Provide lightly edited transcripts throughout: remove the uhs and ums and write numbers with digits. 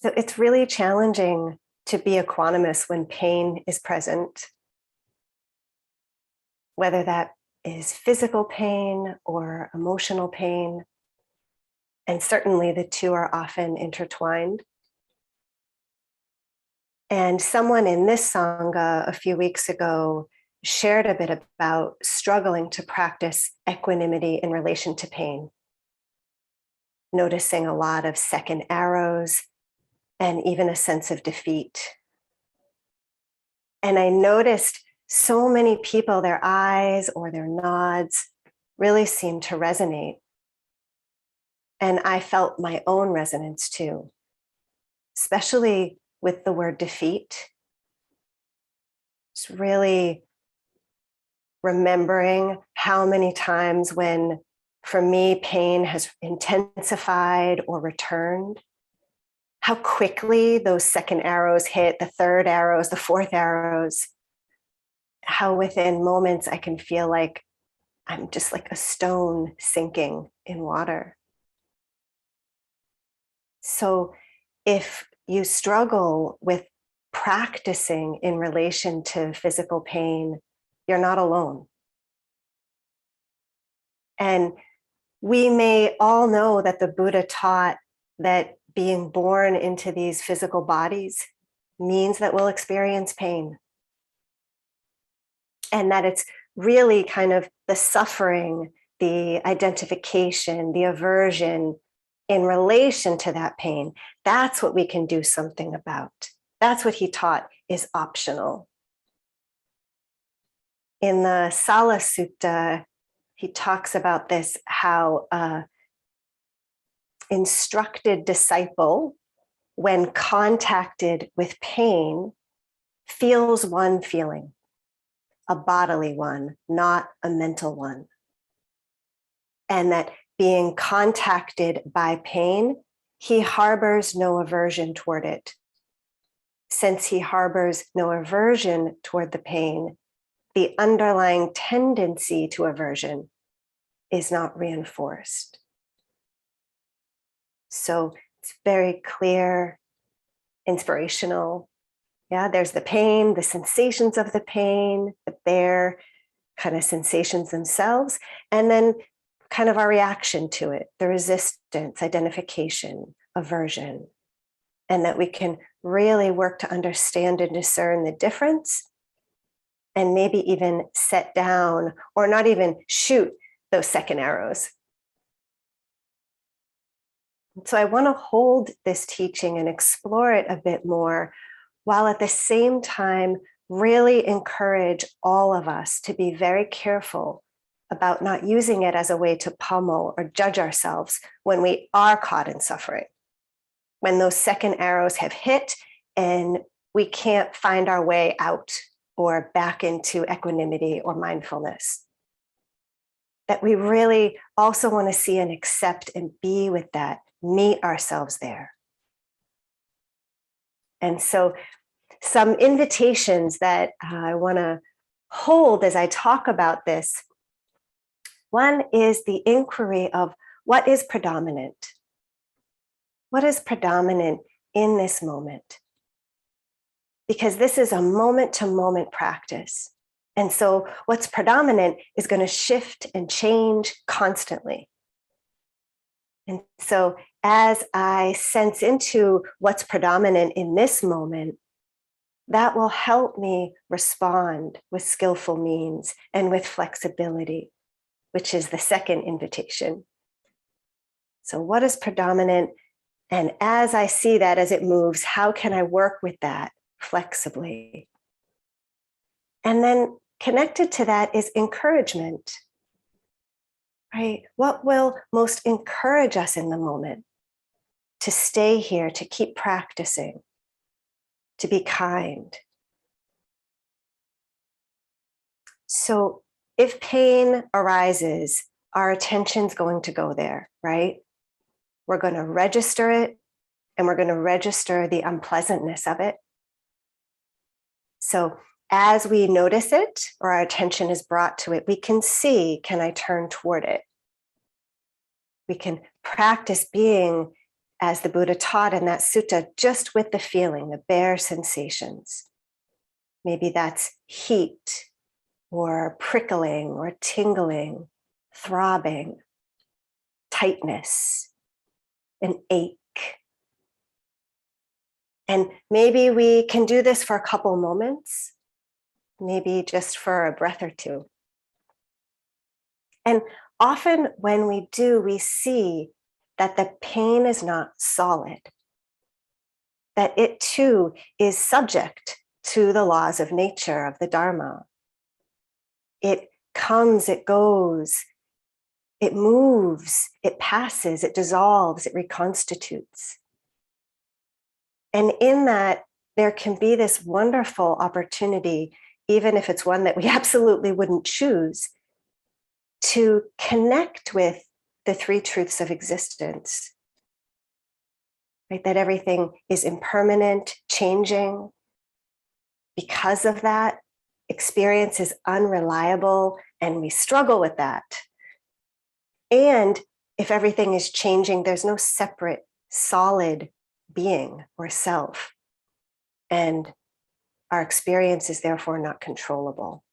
So it's really challenging to be equanimous when pain is present, whether that is physical pain or emotional pain. And certainly the two are often intertwined. And someone in this Sangha a few weeks ago shared a bit about struggling to practice equanimity in relation to pain, noticing a lot of second arrows and even a sense of defeat. And I noticed so many people, their eyes or their nods really seemed to resonate. And I felt my own resonance too, especially with the word defeat. It's really remembering how many times when, for me, pain has intensified or returned, how quickly those second arrows hit, the third arrows, the fourth arrows, how within moments I can feel like I'm just like a stone sinking in water. So if you struggle with practicing in relation to physical pain, you're not alone. And we may all know that the Buddha taught that being born into these physical bodies means that we'll experience pain. And that it's really kind of the suffering, the identification, the aversion in relation to that pain. That's what we can do something about. That's what he taught is optional. In the Sala Sutta, he talks about this, how instructed disciple, when contacted with pain, feels one feeling, a bodily one, not a mental one. And that being contacted by pain, he harbors no aversion toward it. Since he harbors no aversion toward the pain, the underlying tendency to aversion is not reinforced. So it's very clear, inspirational. Yeah, there's the pain, the sensations of the pain, the bare kind of sensations themselves, and then kind of our reaction to it, the resistance, identification, aversion, and that we can really work to understand and discern the difference, and maybe even set down or not even shoot those second arrows. So I want to hold this teaching and explore it a bit more, while at the same time really encourage all of us to be very careful about not using it as a way to pummel or judge ourselves when we are caught in suffering, when those second arrows have hit and we can't find our way out or back into equanimity or mindfulness. That we really also want to see and accept and be with that, meet ourselves there. And so some invitations that I want to hold as I talk about this. One is the inquiry of what is predominant? What is predominant in this moment? Because this is a moment-to-moment practice. And so what's predominant is going to shift and change constantly. And so as I sense into what's predominant in this moment, that will help me respond with skillful means and with flexibility, which is the second invitation. So what is predominant? And as I see that, as it moves, how can I work with that flexibly? And then connected to that is encouragement, right? What will most encourage us in the moment to stay here, to keep practicing, to be kind? So if pain arises, our attention's going to go there, right? We're going to register it, and we're going to register the unpleasantness of it. So as we notice it, or our attention is brought to it, we can see, can I turn toward it? We can practice being as the Buddha taught in that sutta, just with the feeling, the bare sensations. Maybe that's heat or prickling or tingling, throbbing, tightness, an ache. And maybe we can do this for a couple moments, maybe just for a breath or two. And often when we do, we see that the pain is not solid, that it too is subject to the laws of nature, of the Dharma. It comes, it goes, it moves, it passes, it dissolves, it reconstitutes. And in that, there can be this wonderful opportunity, even if it's one that we absolutely wouldn't choose, to connect with the three truths of existence, right? That everything is impermanent, changing. Because of that, experience is unreliable, and we struggle with that. And if everything is changing, there's no separate, solid being or self. And our experience is therefore not controllable.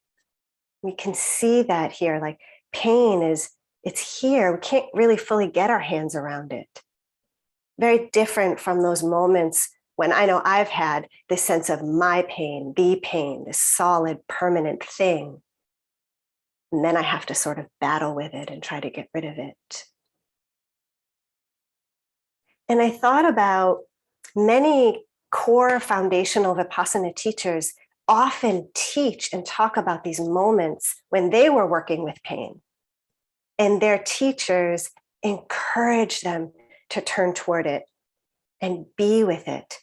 We can see that here, like pain is, it's here. We can't really fully get our hands around it. Very different from those moments when I know I've had this sense of my pain, the pain, this solid, permanent thing. And then I have to sort of battle with it and try to get rid of it. And I thought about many core foundational Vipassana teachers often teach and talk about these moments when they were working with pain. And their teachers encourage them to turn toward it and be with it.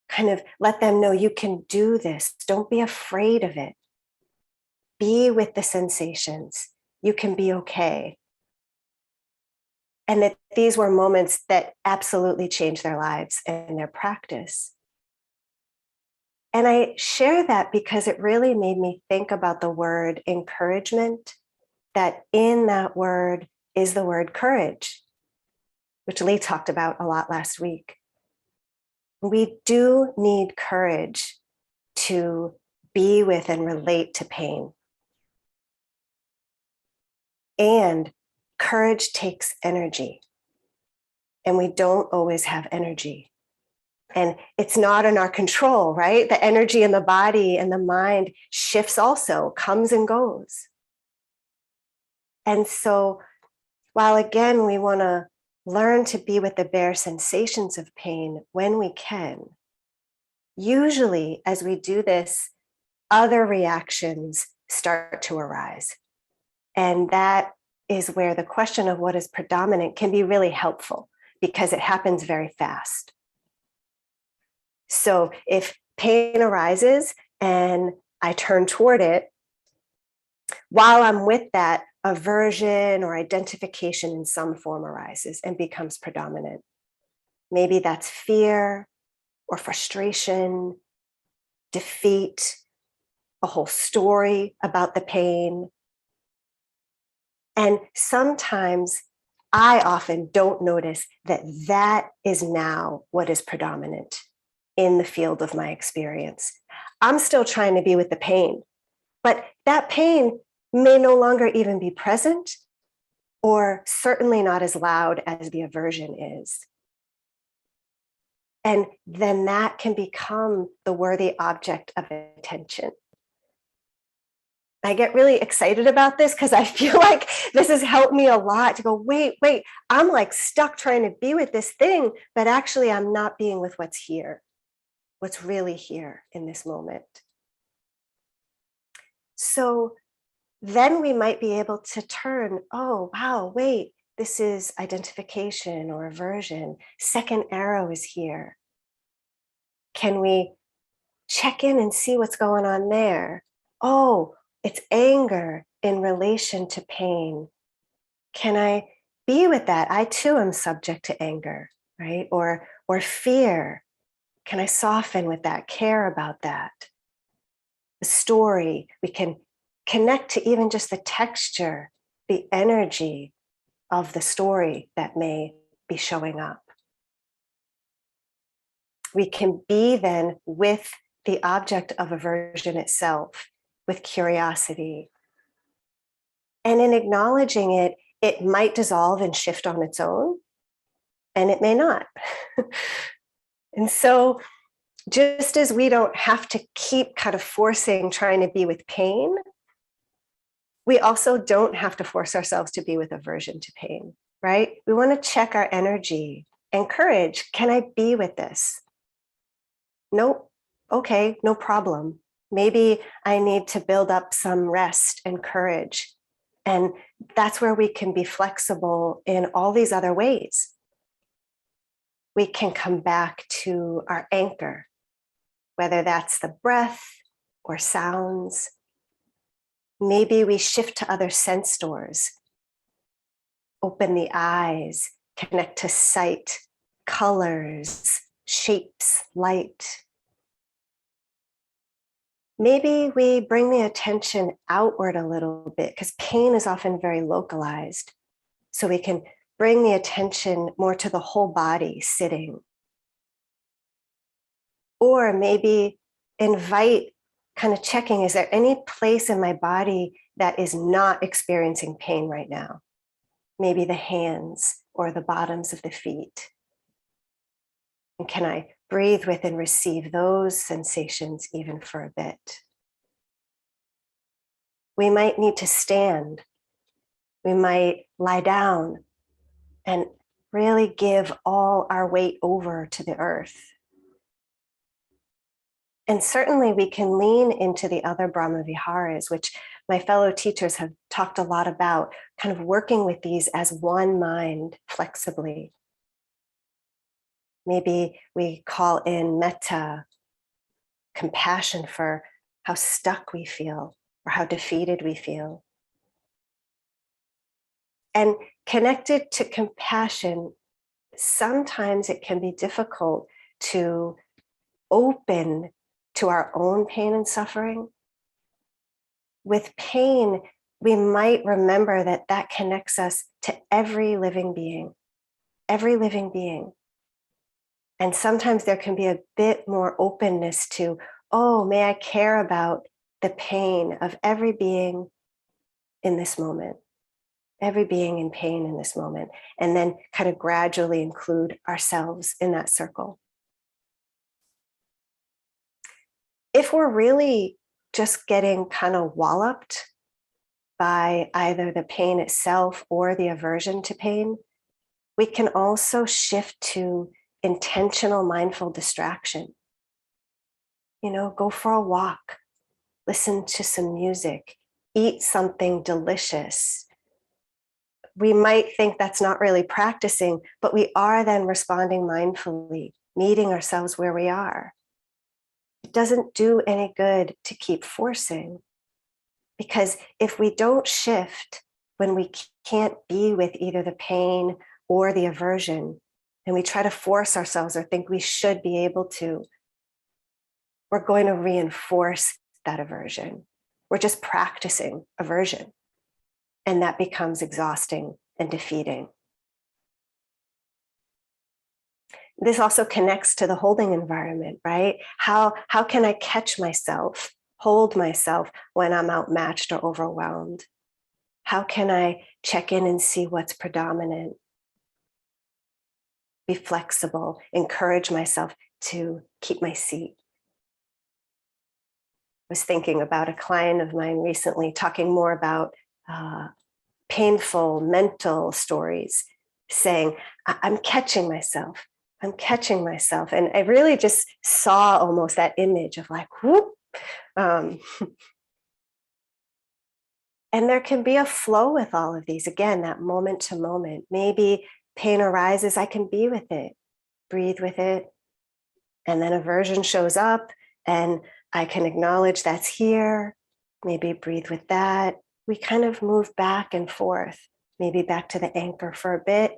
Kind of let them know you can do this. Don't be afraid of it. Be with the sensations. You can be okay. And that these were moments that absolutely changed their lives and their practice. And I share that because it really made me think about the word encouragement, that in that word is the word courage, which Lee talked about a lot last week. We do need courage to be with and relate to pain. And courage takes energy. And we don't always have energy. And it's not in our control, right? The energy in the body and the mind shifts also, comes and goes. And so while again, we want to learn to be with the bare sensations of pain when we can, usually as we do this, other reactions start to arise. And that is where the question of what is predominant can be really helpful because it happens very fast. So if pain arises and I turn toward it, while I'm with that, aversion or identification in some form arises and becomes predominant. Maybe that's fear or frustration, defeat, a whole story about the pain. And sometimes I often don't notice that that is now what is predominant in the field of my experience. I'm still trying to be with the pain, but that pain may no longer even be present, or certainly not as loud as the aversion is. And then that can become the worthy object of attention. I get really excited about this because I feel like this has helped me a lot to go, wait, I'm like stuck trying to be with this thing, but actually I'm not being with what's here, what's really here in this moment. So then we might be able to turn, oh, wow, wait, this is identification or aversion. Second arrow is here. Can we check in and see what's going on there? Oh, it's anger in relation to pain. Can I be with that? I too am subject to anger, right? Or fear. Can I soften with that, care about that? The story, we can connect to even just the texture, the energy of the story that may be showing up. We can be then with the object of aversion itself, with curiosity. And in acknowledging it, it might dissolve and shift on its own, and it may not. And so, just as we don't have to keep kind of forcing trying to be with pain, we also don't have to force ourselves to be with aversion to pain, right? We want to check our energy and courage. Can I be with this? Nope. Okay, no problem. Maybe I need to build up some rest and courage. And that's where we can be flexible in all these other ways. We can come back to our anchor, whether that's the breath or sounds. Maybe we shift to other sense doors, open the eyes, connect to sight, colors, shapes, light. Maybe we bring the attention outward a little bit because pain is often very localized. So we can bring the attention more to the whole body sitting. Or maybe invite kind of checking, is there any place in my body that is not experiencing pain right now? Maybe the hands or the bottoms of the feet. And can I breathe with and receive those sensations even for a bit? We might need to stand. We might lie down and really give all our weight over to the earth. And certainly we can lean into the other Brahma Viharas, which my fellow teachers have talked a lot about, kind of working with these as one mind flexibly. Maybe we call in metta, compassion for how stuck we feel or how defeated we feel. And connected to compassion, sometimes it can be difficult to open to our own pain and suffering. With pain, we might remember that that connects us to every living being, every living being. And sometimes there can be a bit more openness to, oh, may I care about the pain of every being in this moment, every being in pain in this moment, and then kind of gradually include ourselves in that circle. If we're really just getting kind of walloped by either the pain itself or the aversion to pain, we can also shift to intentional mindful distraction. You know, go for a walk, listen to some music, eat something delicious. We might think that's not really practicing, but we are then responding mindfully, meeting ourselves where we are. It doesn't do any good to keep forcing, because if we don't shift when we can't be with either the pain or the aversion, and we try to force ourselves or think we should be able to, we're going to reinforce that aversion. We're just practicing aversion, and that becomes exhausting and defeating. This also connects to the holding environment, right? How can I catch myself, hold myself when I'm outmatched or overwhelmed? How can I check in and see what's predominant? Be flexible, encourage myself to keep my seat. I was thinking about a client of mine recently talking more about painful mental stories, saying, I'm catching myself. I'm catching myself. And I really just saw almost that image of like, whoop. And there can be a flow with all of these. Again, that moment to moment. Maybe pain arises, I can be with it, breathe with it. And then aversion shows up and I can acknowledge that's here. Maybe breathe with that. We kind of move back and forth, maybe back to the anchor for a bit,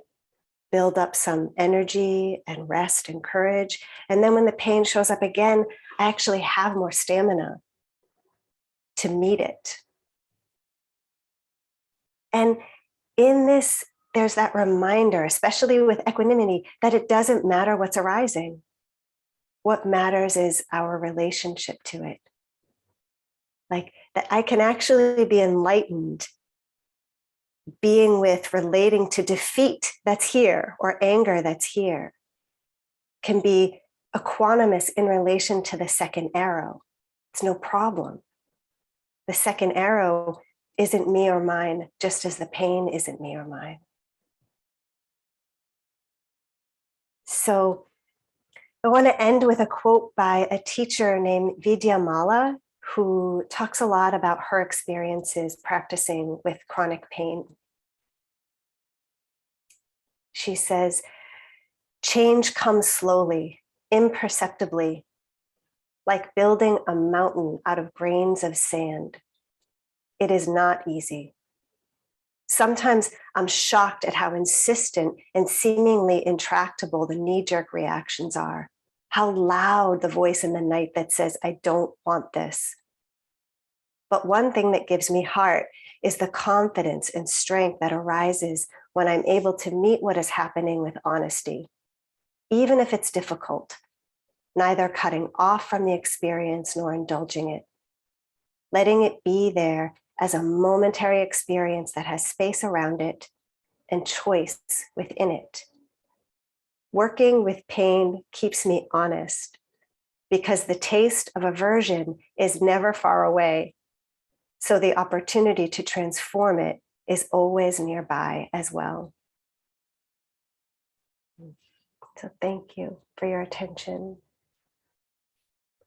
build up some energy and rest and courage. And then when the pain shows up again, I actually have more stamina to meet it. And in this, there's that reminder, especially with equanimity, that it doesn't matter what's arising. What matters is our relationship to it. Like that I can actually be enlightened being with, relating to defeat that's here or anger that's here, can be equanimous in relation to the second arrow. It's no problem. The second arrow isn't me or mine, just as the pain isn't me or mine. So I want to end with a quote by a teacher named Vidyamala, who talks a lot about her experiences practicing with chronic pain. She says, change comes slowly, imperceptibly, like building a mountain out of grains of sand. It is not easy. Sometimes I'm shocked at how insistent and seemingly intractable the knee-jerk reactions are, how loud the voice in the night that says, I don't want this. But one thing that gives me heart is the confidence and strength that arises when I'm able to meet what is happening with honesty, even if it's difficult, neither cutting off from the experience nor indulging it, letting it be there as a momentary experience that has space around it and choice within it. Working with pain keeps me honest because the taste of aversion is never far away. So the opportunity to transform it is always nearby as well. So thank you for your attention.